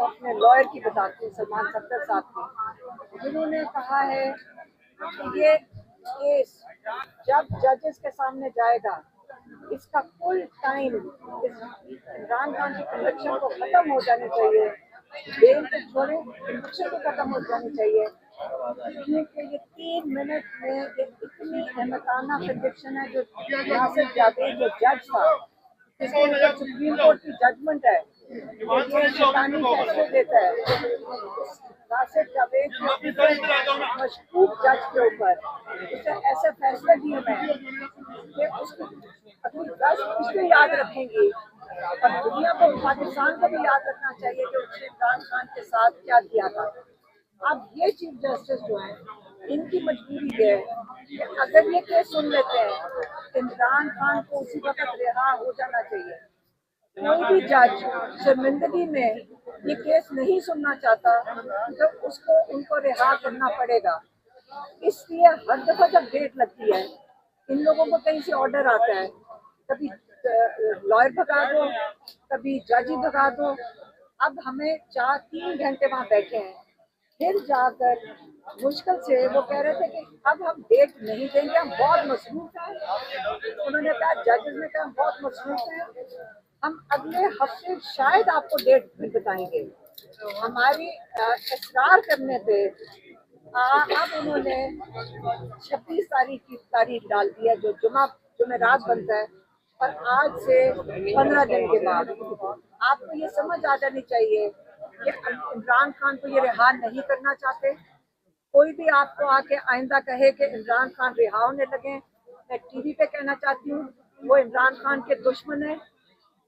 आपको अपने लॉयर की बताती हूँ, सलमान सत्तर साहब की, जिन्होंने कहा है कि ये केस जब जजेस के सामने जाएगा, इसका फुल टाइम इमरान खान की कन्विक्शन को खत्म हो जानी चाहिए, बेल को छोड़े कन्विक्शन को खत्म हो जानी चाहिए, क्योंकि ये 3 मिनट में ये इतनी अहमताना कन्विक्शन है। जो नासिर जावेद जो जज था, इसके ऊपर सुप्रीम कोर्ट की जजमेंट है, ये शैतानी फैसले देता है। नासिर जावेद मशकूक जज के ऊपर उसे ऐसे फैसले दिए हैं कि उसकी अपनी 10 इसको याद रखेंगी और दुनिया को, पाकिस्तान को भी याद रखना चाहिए कि उसने इमरान खान के साथ क्या किया था। अब ये चीफ जस्टिस जो है, इनकी मजबूरी है कि अगर ये केस सुन लेते हैं, इमरान खान को उसी वक्त रिहा हो जाना चाहिए। कोई भी जज शर्मिंदगी में ये केस नहीं सुनना चाहता तो उसको उनको रिहा करना पड़ेगा। इसलिए हर दफा जब डेट लगती है, इन लोगों को कहीं से ऑर्डर आता है, कभी लॉयर भगा दो, कभी जज ही भगा दो। अब हमें 3 घंटे वहाँ बैठे हैं, फिर जाकर मुश्किल से वो कह रहे थे कि अब हम डेट नहीं देंगे, हम बहुत मसरूफ हैं। उन्होंने कहा, जजेस ने कहा हम बहुत मसरूफ हैं, हम अगले हफ्ते शायद आपको डेट फिर बताएंगे। हमारी इसरार करने पे अब उन्होंने 26 तारीख की तारीख डाल दी है, जो जुमेरात बनता है, और आज से 15 दिन के बाद आपको ये समझ आ जानी चाहिए कि इमरान खान को ये रिहा नहीं करना चाहते। कोई भी आपको आके आइंदा कहे कि इमरान खान रिहा होने लगे, मैं टीवी पे कहना चाहती हूँ, वो इमरान खान के दुश्मन है।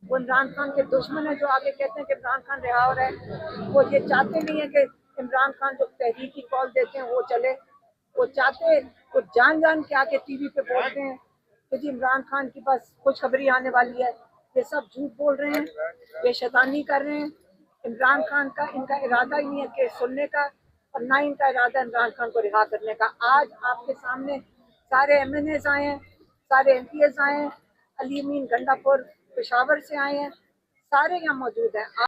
वो इमरान खान के दुश्मन है जो आगे कहते हैं कि इमरान खान रिहा हो रहा है। वो ये चाहते नहीं है कि इमरान खान जो तहरीक की कॉल देते हैं वो चले। वो चाहते, वो जान जान के आके टीवी पे बोलते हैं कि जी इमरान खान की बस खुशखबरी आने वाली है। ये सब झूठ बोल रहे हैं, ये शैतानी कर रहे हैं। इमरान खान का इनका इरादा ही नहीं है केस सुनने का, और ना इनका इरादा इमरान खान को रिहा करने का। आज आपके सामने सारे MNAs आए हैं, सारे MPs आए हैं, अली अमीन गंडापुर पेशावर से आए हैं, सारे यहाँ मौजूद हैं।